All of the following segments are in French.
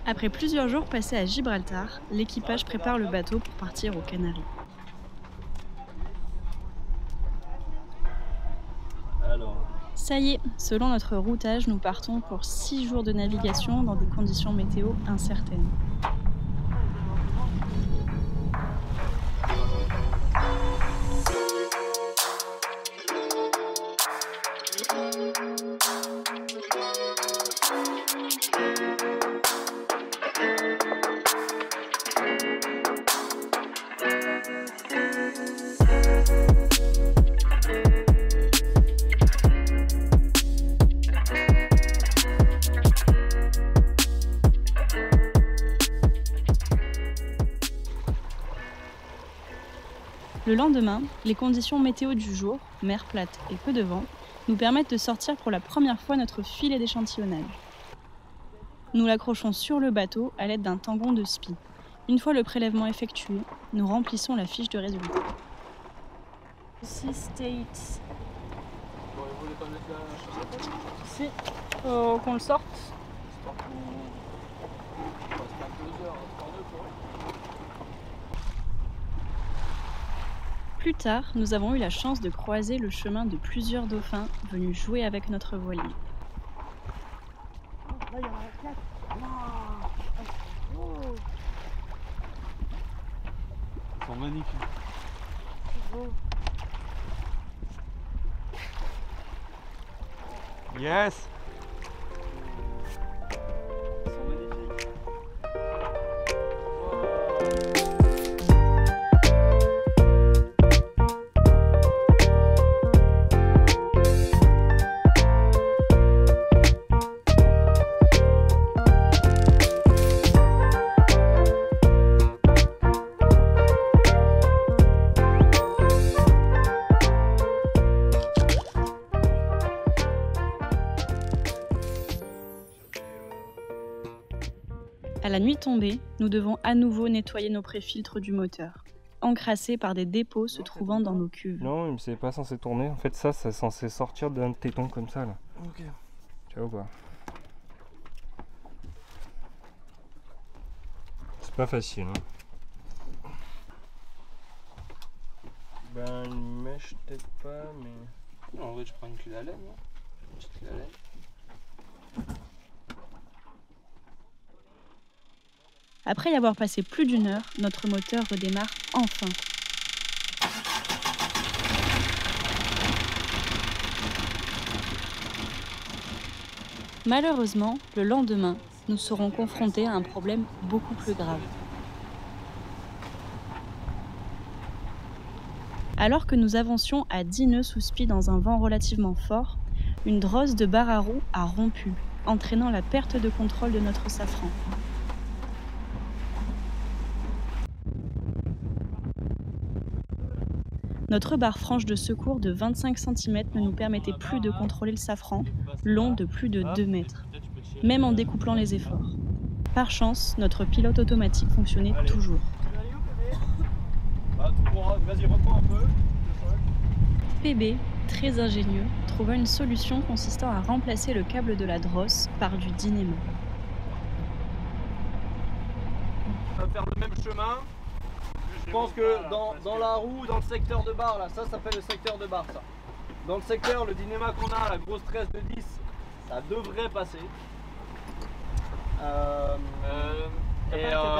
Après plusieurs jours passés à Gibraltar, l'équipage prépare le bateau pour partir aux Canaries. Ça y est, selon notre routage, nous partons pour 6 jours de navigation dans des conditions météo incertaines. Le lendemain, les conditions météo du jour, mer plate et peu de vent, nous permettent de sortir pour la première fois notre filet d'échantillonnage. Nous l'accrochons sur le bateau à l'aide d'un tangon de spi. Une fois le prélèvement effectué, nous remplissons la fiche de résultat. Ici, States. Si, qu'on le sorte. Plus tard, nous avons eu la chance de croiser le chemin de plusieurs dauphins venus jouer avec notre voilier. Là, il y en a 4. Wow. Ils sont magnifiques. C'est beau. Yes! Ils sont magnifiques. À la nuit tombée, nous devons à nouveau nettoyer nos préfiltres du moteur, encrassés par des dépôts se trouvant dans nos cuves. Non, mais c'est pas censé tourner. En fait, ça, c'est censé sortir d'un téton comme ça, là. Ok. Tu vois quoi? C'est pas facile, hein. Ben, une mèche, peut-être pas, mais... En vrai, je prends une clé à laine, non? Une petite clé à laine. Après y avoir passé plus d'1 heure, notre moteur redémarre enfin. Malheureusement, le lendemain, nous serons confrontés à un problème beaucoup plus grave. Alors que nous avancions à 10 nœuds sous spi dans un vent relativement fort, une drosse de barre à roue a rompu, entraînant la perte de contrôle de notre safran. Notre barre franche de secours de 25 cm ne nous permettait plus de contrôler le safran, long de plus de 2 mètres, même en découplant les efforts. Par chance, notre pilote automatique fonctionnait toujours. Vas-y, reprends un peu. PB, très ingénieux, trouva une solution consistant à remplacer le câble de la drosse par du Dynéma. On va faire le même chemin. Je pense que dans la roue, dans le secteur de barre, là, ça s'appelle le secteur de barre, ça. Dans le secteur, le Dynéma qu'on a, la grosse tresse de 10, ça devrait passer. On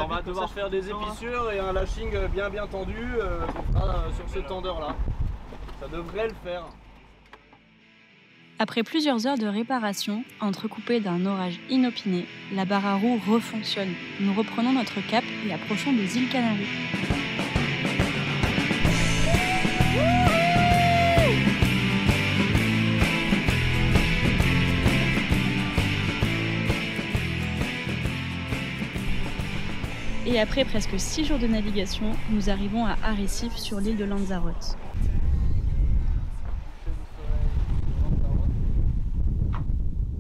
va devoir faire des épissures et un lashing bien tendu qu'on fera sur ce tendeur là. Ça devrait le faire. Après plusieurs heures de réparation, entrecoupées d'un orage inopiné, la barre à roue refonctionne. Nous reprenons notre cap et approchons des îles Canaries. Et après presque 6 jours de navigation, nous arrivons à Arrecife sur l'île de Lanzarote.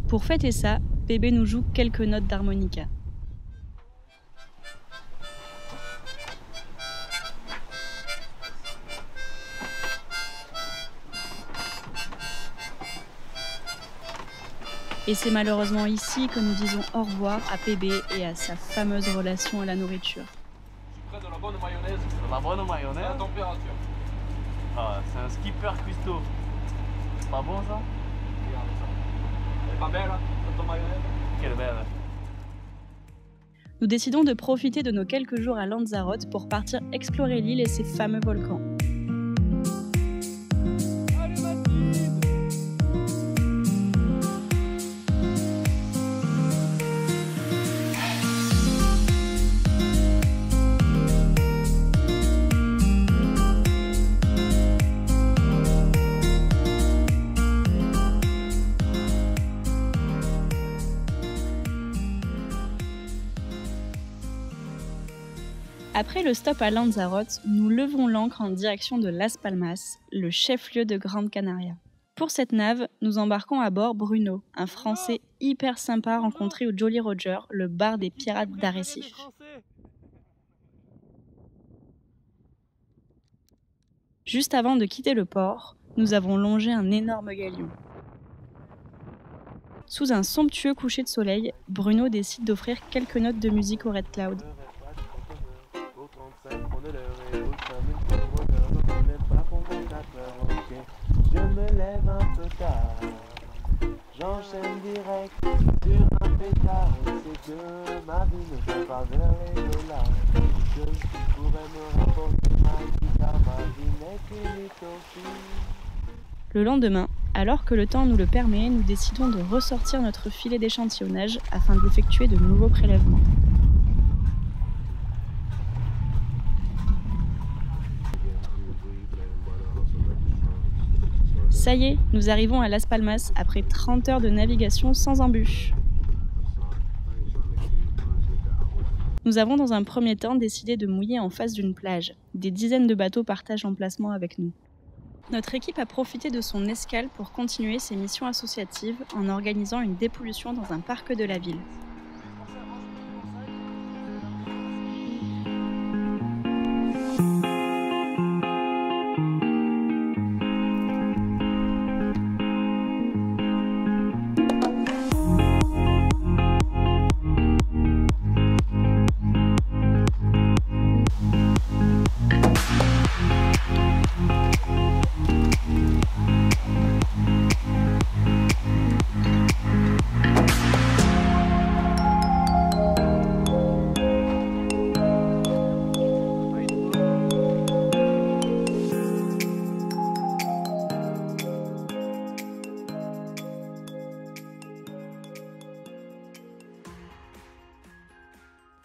Pour fêter ça, PB nous joue quelques notes d'harmonica. Et c'est malheureusement ici que nous disons au revoir à PB et à sa fameuse relation à la nourriture. Près de la bonne mayonnaise, La bonne à la mayonnaise. température. Ah, c'est un skipper cuistot. C'est pas bon ça? Regarde ça. Elle est pas belle, hein, cette mayonnaise? Quelle belle. Nous décidons de profiter de nos quelques jours à Lanzarote pour partir explorer l'île et ses fameux volcans. Allez Mathilde! Après le stop à Lanzarote, nous levons l'ancre en direction de Las Palmas, le chef-lieu de Grande Canaria. Pour cette nave, nous embarquons à bord Bruno, un Français hyper sympa rencontré au Jolly Roger, le bar des pirates d'Arrécif. Juste avant de quitter le port, nous avons longé un énorme galion. Sous un somptueux coucher de soleil, Bruno décide d'offrir quelques notes de musique au Red Cloud. Je me lève un peu tard, j'enchaîne direct sur un pétard. C'est que ma vie ne va pas vers les dollars. Je pourrais me rapporter ma guitare, ma vie n'est qu'une utopie. Le lendemain, alors que le temps nous le permet, nous décidons de ressortir notre filet d'échantillonnage afin d'effectuer de nouveaux prélèvements. Ça y est, nous arrivons à Las Palmas après 30 heures de navigation sans embûches. Nous avons dans un premier temps décidé de mouiller en face d'une plage. Des dizaines de bateaux partagent l'emplacement avec nous. Notre équipe a profité de son escale pour continuer ses missions associatives en organisant une dépollution dans un parc de la ville.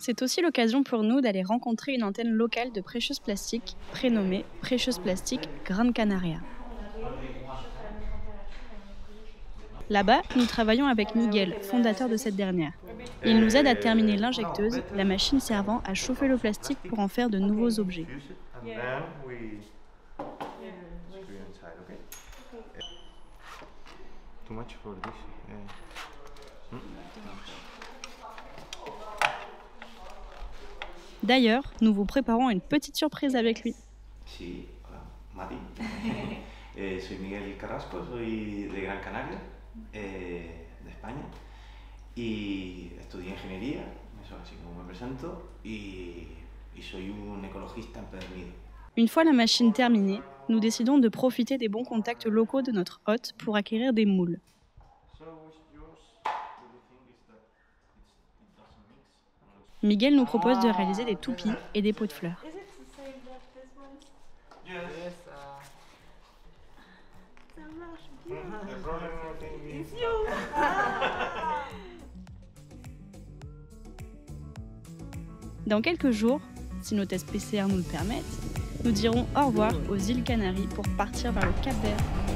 C'est aussi l'occasion pour nous d'aller rencontrer une antenne locale de Precious Plastic, prénommée Precious Plastic Grande Canaria. Là-bas, nous travaillons avec Miguel, fondateur de cette dernière. Il nous aide à terminer l'injecteuse, la machine servant à chauffer le plastique pour en faire de nouveaux objets. D'ailleurs, nous vous préparons une petite surprise avec lui. Sí, hola, Mati. Soy Miguel Carrasco, soy de Gran Canaria, de España, y estudié ingeniería, eso así como me presento, y soy un ecologista empedernido. Une fois la machine terminée, nous décidons de profiter des bons contacts locaux de notre hôte pour acquérir des moules. Miguel nous propose de réaliser des toupies et des pots de fleurs. Dans quelques jours, si nos tests PCR nous le permettent, nous dirons au revoir aux îles Canaries pour partir vers le Cap Vert.